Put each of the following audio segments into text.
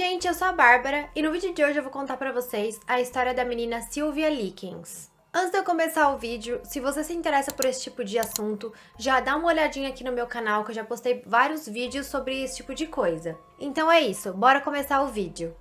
gente, eu sou a Bárbara e no vídeo de hoje eu vou contar pra vocês a história da menina Sylvia Likens. Antes de eu começar o vídeo, se você se interessa por esse tipo de assunto, já dá uma olhadinha aqui no meu canal que eu já postei vários vídeos sobre esse tipo de coisa. Então é isso, bora começar o vídeo.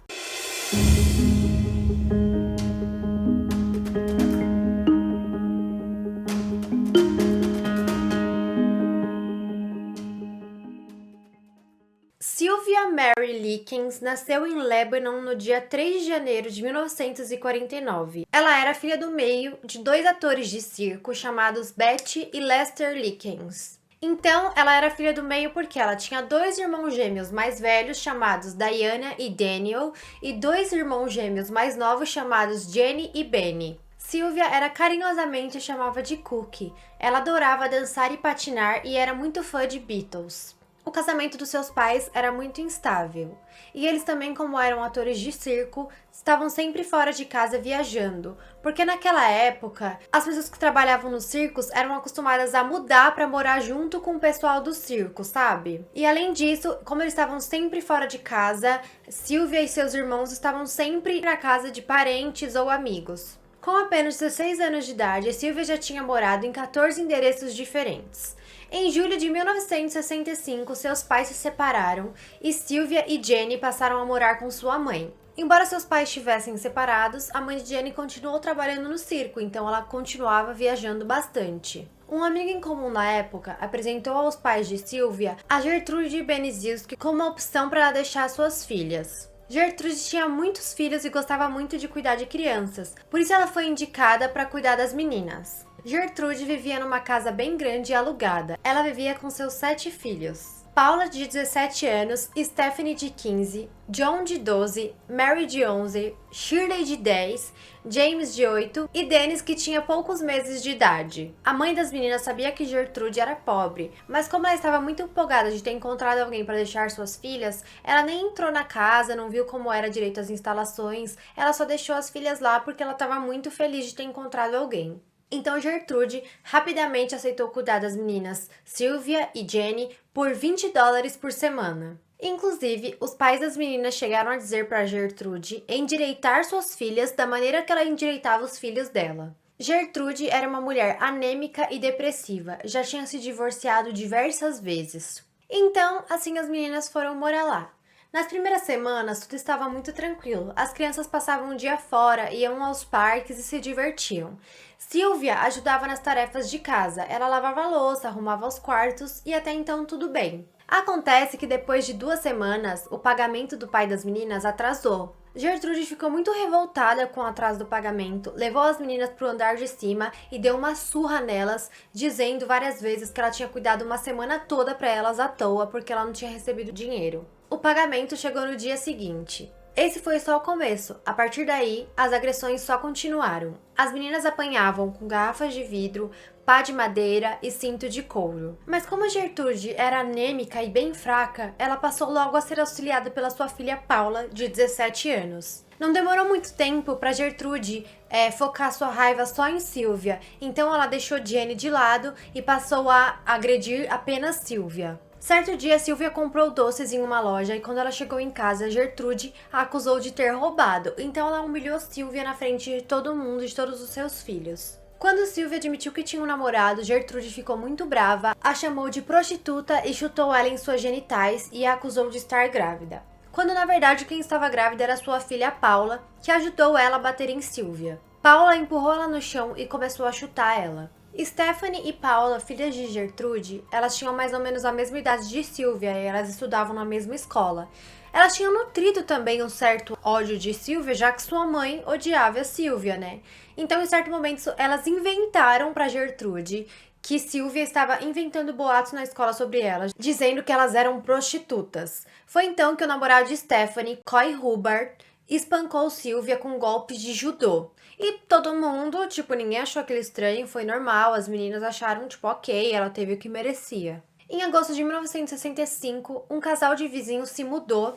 Sylvia Mary Likens nasceu em Lebanon no dia 3 de janeiro de 1949. Ela era filha do meio de dois atores de circo chamados Betty e Lester Likens. Então, ela era filha do meio porque ela tinha dois irmãos gêmeos mais velhos chamados Diana e Daniel e dois irmãos gêmeos mais novos chamados Jenny e Benny. Sylvia era carinhosamente chamada de Cookie. Ela adorava dançar e patinar e era muito fã de Beatles. O casamento dos seus pais era muito instável, e eles também, como eram atores de circo, estavam sempre fora de casa viajando, porque naquela época, as pessoas que trabalhavam nos circos eram acostumadas a mudar para morar junto com o pessoal do circo, sabe? E além disso, como eles estavam sempre fora de casa, Sylvia e seus irmãos estavam sempre na casa de parentes ou amigos. Com apenas 16 anos de idade, Sylvia já tinha morado em 14 endereços diferentes. Em julho de 1965, seus pais se separaram e Sylvia e Jenny passaram a morar com sua mãe. Embora seus pais estivessem separados, a mãe de Jenny continuou trabalhando no circo, então ela continuava viajando bastante. Um amigo em comum na época apresentou aos pais de Sylvia a Gertrude Benizilski como uma opção para ela deixar suas filhas. Gertrude tinha muitos filhos e gostava muito de cuidar de crianças, por isso ela foi indicada para cuidar das meninas. Gertrude vivia numa casa bem grande e alugada. Ela vivia com seus 7 filhos. Paula, de 17 anos, Stephanie, de 15, John, de 12, Mary, de 11, Shirley, de 10, James, de 8 e Dennis, que tinha poucos meses de idade. A mãe das meninas sabia que Gertrude era pobre, mas como ela estava muito empolgada de ter encontrado alguém para deixar suas filhas, ela nem entrou na casa, não viu como era direito as instalações, ela só deixou as filhas lá porque ela estava muito feliz de ter encontrado alguém. Então Gertrude rapidamente aceitou cuidar das meninas Sylvia e Jenny por $20 por semana. Inclusive, os pais das meninas chegaram a dizer para Gertrude endireitar suas filhas da maneira que ela endireitava os filhos dela. Gertrude era uma mulher anêmica e depressiva, já tinha se divorciado diversas vezes. Então, assim as meninas foram morar lá. Nas primeiras semanas, tudo estava muito tranquilo. As crianças passavam um dia fora, iam aos parques e se divertiam. Sylvia ajudava nas tarefas de casa. Ela lavava a louça, arrumava os quartos e até então tudo bem. Acontece que depois de 2 semanas, o pagamento do pai das meninas atrasou. Gertrude ficou muito revoltada com o atraso do pagamento, levou as meninas para o andar de cima e deu uma surra nelas, dizendo várias vezes que ela tinha cuidado uma semana toda para elas à toa porque ela não tinha recebido dinheiro. O pagamento chegou no dia seguinte. Esse foi só o começo. A partir daí, as agressões só continuaram. As meninas apanhavam com garrafas de vidro, pá de madeira e cinto de couro. Mas como Gertrude era anêmica e bem fraca, ela passou logo a ser auxiliada pela sua filha Paula, de 17 anos. Não demorou muito tempo para Gertrude focar sua raiva só em Sylvia, então ela deixou Jenny de lado e passou a agredir apenas Sylvia. Certo dia, Sylvia comprou doces em uma loja e quando ela chegou em casa, Gertrude a acusou de ter roubado, então ela humilhou Sylvia na frente de todo mundo e de todos os seus filhos. Quando Sylvia admitiu que tinha um namorado, Gertrude ficou muito brava, a chamou de prostituta e chutou ela em suas genitais e a acusou de estar grávida. Quando na verdade quem estava grávida era sua filha Paula, que ajudou ela a bater em Sylvia. Paula empurrou ela no chão e começou a chutar ela. Stephanie e Paula, filhas de Gertrude, elas tinham mais ou menos a mesma idade de Sylvia e elas estudavam na mesma escola. Elas tinham nutrido também um certo ódio de Sylvia, já que sua mãe odiava a Sylvia, né? Então, em certo momento, elas inventaram para Gertrude que Sylvia estava inventando boatos na escola sobre elas, dizendo que elas eram prostitutas. Foi então que o namorado de Stephanie, Coy Hubbard, espancou Sylvia com golpes de judô. E todo mundo, ninguém achou aquilo estranho, foi normal, as meninas acharam, ok, ela teve o que merecia. Em agosto de 1965, um casal de vizinhos se mudou,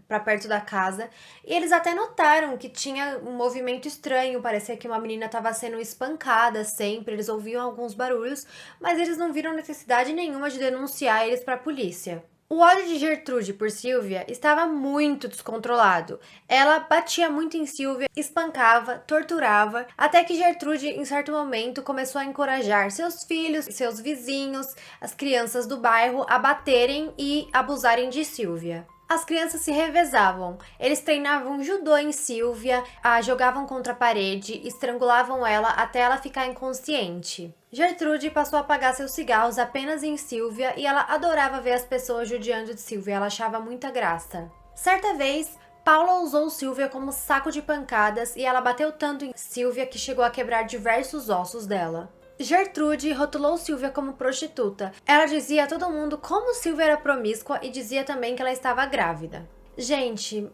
pra perto da casa, e eles até notaram que tinha um movimento estranho, parecia que uma menina estava sendo espancada sempre, eles ouviam alguns barulhos, mas eles não viram necessidade nenhuma de denunciar eles para a polícia. O ódio de Gertrude por Silvia estava muito descontrolado. Ela batia muito em Silvia, espancava, torturava, até que Gertrude, em certo momento, começou a encorajar seus filhos, seus vizinhos, as crianças do bairro a baterem e abusarem de Silvia. As crianças se revezavam. Eles treinavam judô em Silvia, a jogavam contra a parede, estrangulavam ela até ela ficar inconsciente. Gertrude passou a apagar seus cigarros apenas em Silvia e ela adorava ver as pessoas judiando de Silvia, ela achava muita graça. Certa vez, Paula usou Silvia como saco de pancadas e ela bateu tanto em Silvia que chegou a quebrar diversos ossos dela. Gertrude rotulou Silvia como prostituta. Ela dizia a todo mundo como Silvia era promíscua e dizia também que ela estava grávida. Gente,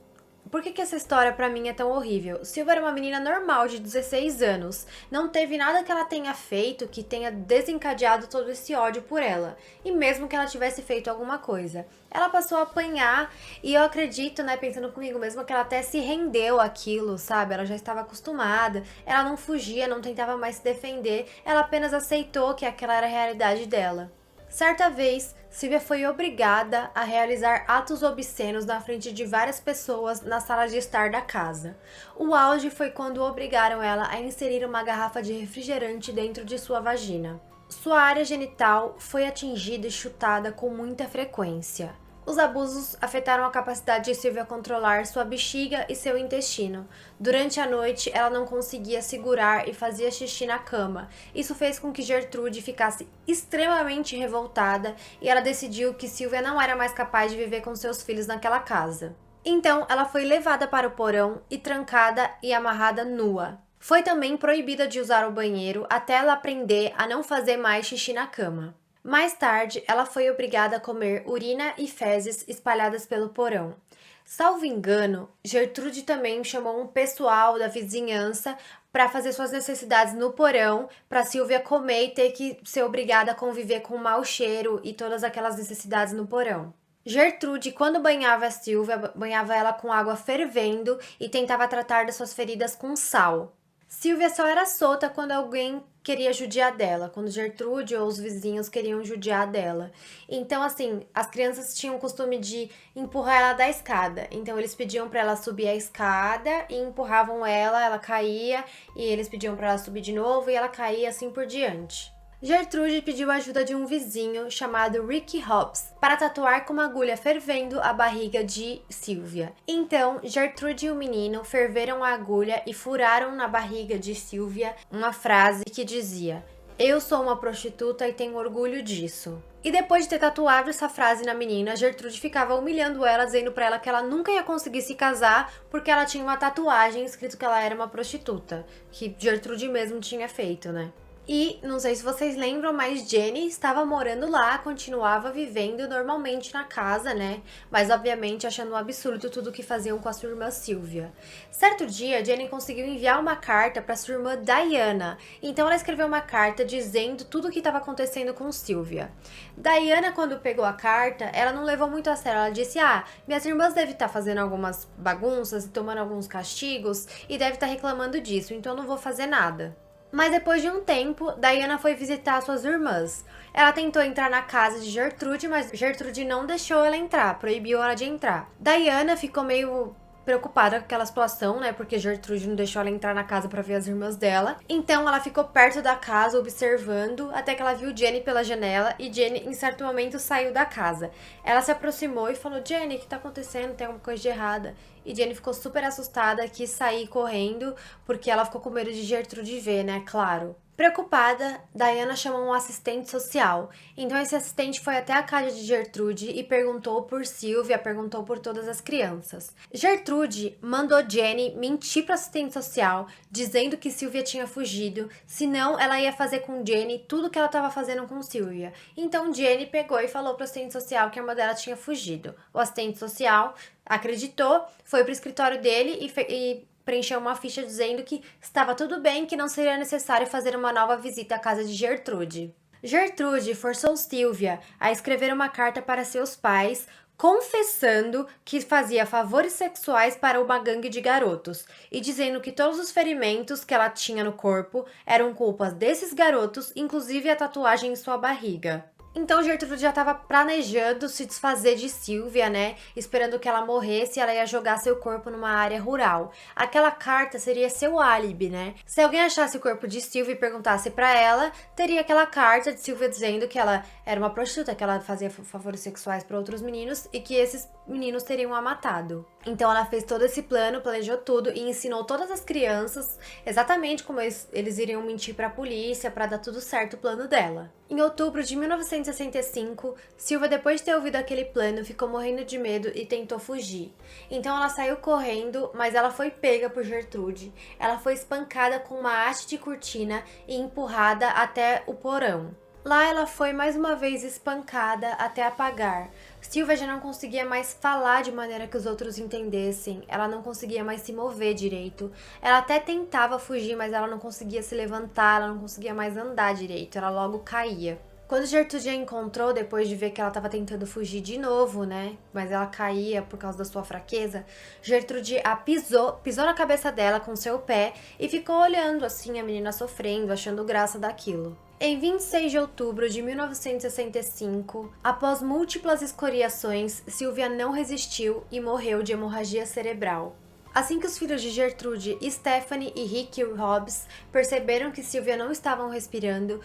por que essa história pra mim é tão horrível? Silvia era uma menina normal de 16 anos. Não teve nada que ela tenha feito que tenha desencadeado todo esse ódio por ela. E mesmo que ela tivesse feito alguma coisa, ela passou a apanhar e eu acredito, né, pensando comigo mesmo, que ela até se rendeu àquilo, sabe? Ela já estava acostumada, ela não fugia, não tentava mais se defender, ela apenas aceitou que aquela era a realidade dela. Certa vez, Silvia foi obrigada a realizar atos obscenos na frente de várias pessoas na sala de estar da casa. O auge foi quando obrigaram ela a inserir uma garrafa de refrigerante dentro de sua vagina. Sua área genital foi atingida e chutada com muita frequência. Os abusos afetaram a capacidade de Silvia controlar sua bexiga e seu intestino. Durante a noite, ela não conseguia segurar e fazia xixi na cama. Isso fez com que Gertrude ficasse extremamente revoltada e ela decidiu que Silvia não era mais capaz de viver com seus filhos naquela casa. Então, ela foi levada para o porão e trancada e amarrada nua. Foi também proibida de usar o banheiro até ela aprender a não fazer mais xixi na cama. Mais tarde, ela foi obrigada a comer urina e fezes espalhadas pelo porão. Salvo engano, Gertrude também chamou um pessoal da vizinhança para fazer suas necessidades no porão, para Silvia comer e ter que ser obrigada a conviver com o mau cheiro e todas aquelas necessidades no porão. Gertrude, quando banhava a Silvia, banhava ela com água fervendo e tentava tratar das suas feridas com sal. Silvia só era solta quando alguém queria judiar dela, quando Gertrude ou os vizinhos queriam judiar dela. Então, assim, as crianças tinham o costume de empurrar ela da escada. Então, eles pediam para ela subir a escada e empurravam ela, ela caía, e eles pediam para ela subir de novo e ela caía, assim por diante. Gertrude pediu a ajuda de um vizinho chamado Ricky Hobbs para tatuar com uma agulha fervendo a barriga de Silvia. Então, Gertrude e o menino ferveram a agulha e furaram na barriga de Silvia uma frase que dizia: "Eu sou uma prostituta e tenho orgulho disso." E depois de ter tatuado essa frase na menina, Gertrude ficava humilhando ela, dizendo pra ela que ela nunca ia conseguir se casar porque ela tinha uma tatuagem escrito que ela era uma prostituta, que Gertrude mesmo tinha feito, né? E, não sei se vocês lembram, mas Jenny estava morando lá, continuava vivendo normalmente na casa, né? Mas, obviamente, achando um absurdo tudo que faziam com a sua irmã Sylvia. Certo dia, Jenny conseguiu enviar uma carta para sua irmã Diana. Então, ela escreveu uma carta dizendo tudo o que estava acontecendo com Sylvia. Diana, quando pegou a carta, ela não levou muito a sério. Ela disse: minhas irmãs devem estar fazendo algumas bagunças e tomando alguns castigos e devem estar reclamando disso, então eu não vou fazer nada. Mas depois de um tempo, Diana foi visitar suas irmãs. Ela tentou entrar na casa de Gertrude, mas Gertrude não deixou ela entrar, proibiu ela de entrar. Diana ficou meio preocupada com aquela situação, né? Porque Gertrude não deixou ela entrar na casa pra ver as irmãs dela. Então ela ficou perto da casa, observando, até que ela viu Jenny pela janela e Jenny, em certo momento, saiu da casa. Ela se aproximou e falou: Jenny, o que tá acontecendo? Tem alguma coisa de errada? E Jenny ficou super assustada, quis sair correndo, porque ela ficou com medo de Gertrude ver, né? Claro. Preocupada, Diana chamou um assistente social. Então esse assistente foi até a casa de Gertrude e perguntou por Sylvia, perguntou por todas as crianças. Gertrude mandou Jenny mentir para o assistente social, dizendo que Sylvia tinha fugido, senão ela ia fazer com Jenny tudo que ela estava fazendo com Sylvia. Então Jenny pegou e falou para o assistente social que a irmã dela tinha fugido. O assistente social acreditou, foi para o escritório dele e preencheu uma ficha dizendo que estava tudo bem, que não seria necessário fazer uma nova visita à casa de Gertrude. Gertrude forçou Sylvia a escrever uma carta para seus pais, confessando que fazia favores sexuais para uma gangue de garotos e dizendo que todos os ferimentos que ela tinha no corpo eram culpas desses garotos, inclusive a tatuagem em sua barriga. Então Gertrude já estava planejando se desfazer de Sylvia, né? Esperando que ela morresse e ela ia jogar seu corpo numa área rural. Aquela carta seria seu álibi, né? Se alguém achasse o corpo de Sylvia e perguntasse pra ela, teria aquela carta de Sylvia dizendo que ela era uma prostituta, que ela fazia favores sexuais para outros meninos e que esses meninos teriam a matado. Então ela fez todo esse plano, planejou tudo e ensinou todas as crianças exatamente como eles iriam mentir pra polícia pra dar tudo certo o plano dela. Em outubro de 1965, Sylvia, depois de ter ouvido aquele plano, ficou morrendo de medo e tentou fugir. Então ela saiu correndo, mas ela foi pega por Gertrude. Ela foi espancada com uma haste de cortina e empurrada até o porão. Lá ela foi mais uma vez espancada até apagar. Sylvia já não conseguia mais falar de maneira que os outros entendessem. Ela não conseguia mais se mover direito. Ela até tentava fugir, mas ela não conseguia se levantar, ela não conseguia mais andar direito. Ela logo caía. Quando Gertrude a encontrou, depois de ver que ela estava tentando fugir de novo, né? Mas ela caía por causa da sua fraqueza, Gertrude a pisou na cabeça dela com seu pé e ficou olhando assim a menina sofrendo, achando graça daquilo. Em 26 de outubro de 1965, após múltiplas escoriações, Sylvia não resistiu e morreu de hemorragia cerebral. Assim que os filhos de Gertrude, Stephanie e Rick Hobbs perceberam que Sylvia não estavam respirando,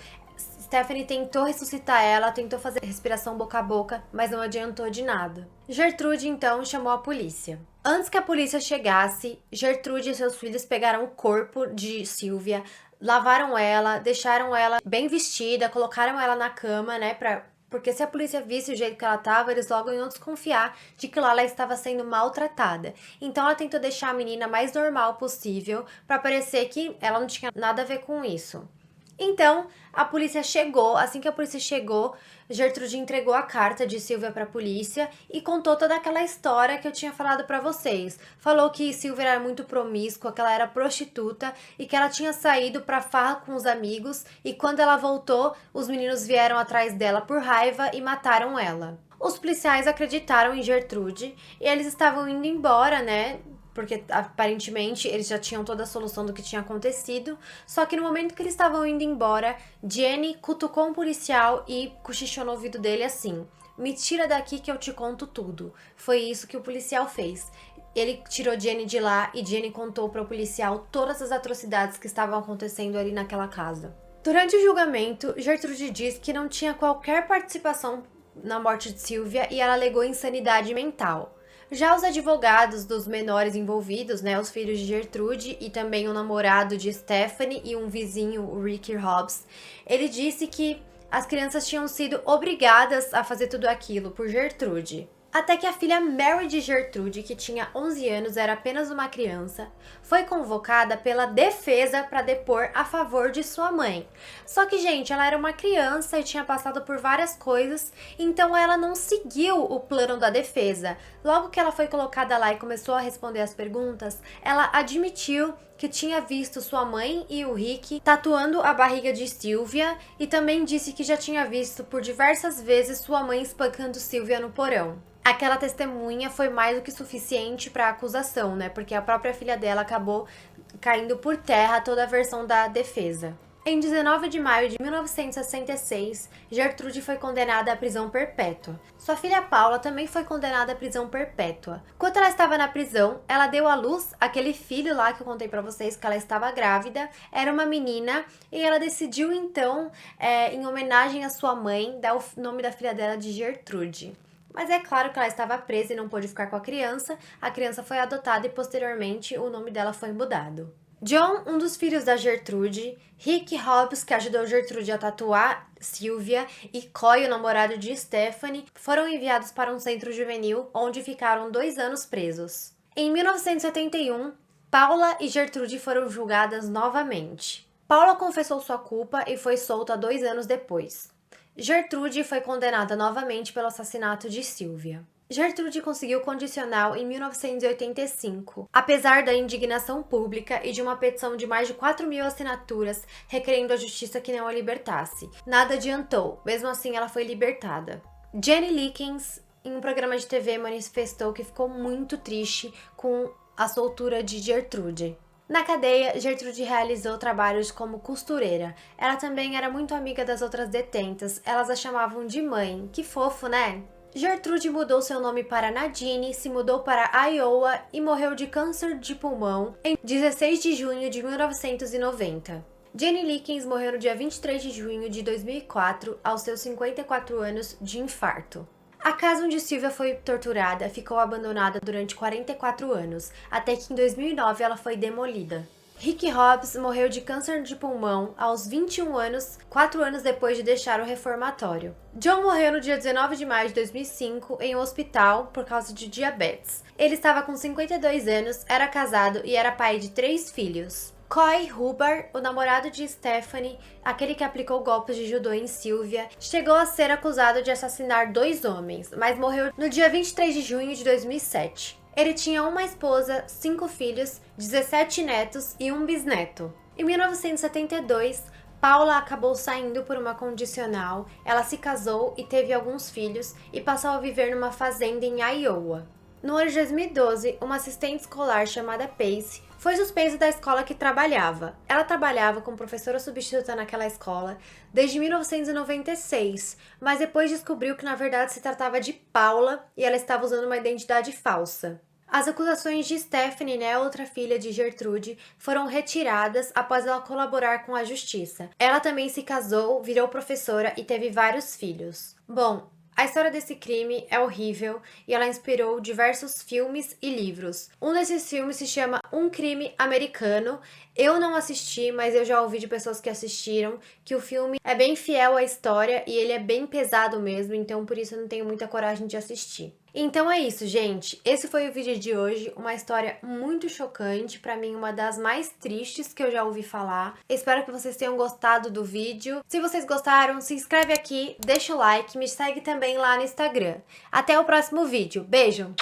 Stephanie tentou ressuscitar ela, tentou fazer respiração boca a boca, mas não adiantou de nada. Gertrude então chamou a polícia. Antes que a polícia chegasse, Gertrude e seus filhos pegaram o corpo de Sylvia, lavaram ela, deixaram ela bem vestida, colocaram ela na cama, né, porque se a polícia visse o jeito que ela estava, eles logo iam desconfiar de que lá ela estava sendo maltratada. Então ela tentou deixar a menina mais normal possível, para parecer que ela não tinha nada a ver com isso. Então, a polícia chegou. Assim que a polícia chegou, Gertrude entregou a carta de Sylvia para a polícia e contou toda aquela história que eu tinha falado para vocês. Falou que Sylvia era muito promíscua, que ela era prostituta e que ela tinha saído para farra com os amigos e quando ela voltou, os meninos vieram atrás dela por raiva e mataram ela. Os policiais acreditaram em Gertrude e eles estavam indo embora, né? Porque aparentemente eles já tinham toda a solução do que tinha acontecido. Só que no momento que eles estavam indo embora, Jenny cutucou um policial e cochichou no ouvido dele assim: "Me tira daqui que eu te conto tudo." Foi isso que o policial fez. Ele tirou Jenny de lá e Jenny contou para o policial todas as atrocidades que estavam acontecendo ali naquela casa. Durante o julgamento, Gertrude disse que não tinha qualquer participação na morte de Sylvia e ela alegou insanidade mental. Já os advogados dos menores envolvidos, né, os filhos de Gertrude e também o namorado de Stephanie e um vizinho, o Rick Hobbs, ele disse que as crianças tinham sido obrigadas a fazer tudo aquilo por Gertrude. Até que a filha Mary de Gertrude, que tinha 11 anos, era apenas uma criança, foi convocada pela defesa para depor a favor de sua mãe. Só que, gente, ela era uma criança e tinha passado por várias coisas, então ela não seguiu o plano da defesa. Logo que ela foi colocada lá e começou a responder as perguntas, ela admitiu que tinha visto sua mãe e o Rick tatuando a barriga de Sylvia e também disse que já tinha visto por diversas vezes sua mãe espancando Sylvia no porão. Aquela testemunha foi mais do que suficiente para a acusação, né? Porque a própria filha dela acabou caindo por terra toda a versão da defesa. Em 19 de maio de 1966, Gertrude foi condenada à prisão perpétua. Sua filha Paula também foi condenada à prisão perpétua. Enquanto ela estava na prisão, ela deu à luz aquele filho lá que eu contei pra vocês que ela estava grávida. Era uma menina e ela decidiu então, em homenagem à sua mãe, dar o nome da filha dela de Gertrude. Mas é claro que ela estava presa e não pôde ficar com a criança foi adotada e posteriormente o nome dela foi mudado. John, um dos filhos da Gertrude, Rick Hobbs, que ajudou Gertrude a tatuar Sylvia, e Coy, o namorado de Stephanie, foram enviados para um centro juvenil onde ficaram 2 anos presos. Em 1971, Paula e Gertrude foram julgadas novamente. Paula confessou sua culpa e foi solta 2 anos depois. Gertrude foi condenada novamente pelo assassinato de Sylvia. Gertrude conseguiu condicional em 1985, apesar da indignação pública e de uma petição de mais de 4.000 assinaturas requerendo à justiça que não a libertasse. Nada adiantou, mesmo assim ela foi libertada. Jenny Likens, em um programa de TV, manifestou que ficou muito triste com a soltura de Gertrude. Na cadeia, Gertrude realizou trabalhos como costureira. Ela também era muito amiga das outras detentas, elas a chamavam de mãe. Que fofo, né? Gertrude mudou seu nome para Nadine, se mudou para Iowa e morreu de câncer de pulmão em 16 de junho de 1990. Jenny Likens morreu no dia 23 de junho de 2004, aos seus 54 anos, de infarto. A casa onde Sylvia foi torturada ficou abandonada durante 44 anos, até que em 2009 ela foi demolida. Rick Hobbs morreu de câncer de pulmão aos 21 anos, 4 anos depois de deixar o reformatório. John morreu no dia 19 de maio de 2005 em um hospital por causa de diabetes. Ele estava com 52 anos, era casado e era pai de 3 filhos. Coy Hubbard, o namorado de Stephanie, aquele que aplicou golpes de judô em Sylvia, chegou a ser acusado de assassinar 2 homens, mas morreu no dia 23 de junho de 2007. Ele tinha uma esposa, 5 filhos, 17 netos e um bisneto. Em 1972, Paula acabou saindo por uma condicional, ela se casou e teve alguns filhos e passou a viver numa fazenda em Iowa. No ano de 2012, uma assistente escolar chamada Pace foi suspensa da escola que trabalhava. Ela trabalhava como professora substituta naquela escola desde 1996, mas depois descobriu que na verdade se tratava de Paula e ela estava usando uma identidade falsa. As acusações de Stephanie, outra filha de Gertrude, foram retiradas após ela colaborar com a justiça. Ela também se casou, virou professora e teve vários filhos. Bom, a história desse crime é horrível e ela inspirou diversos filmes e livros. Um desses filmes se chama Um Crime Americano. Eu não assisti, mas eu já ouvi de pessoas que assistiram que o filme é bem fiel à história e ele é bem pesado mesmo, então por isso eu não tenho muita coragem de assistir. Então é isso, gente. Esse foi o vídeo de hoje, uma história muito chocante, pra mim uma das mais tristes que eu já ouvi falar. Espero que vocês tenham gostado do vídeo. Se vocês gostaram, se inscreve aqui, deixa o like, me segue também lá no Instagram. Até o próximo vídeo. Beijo!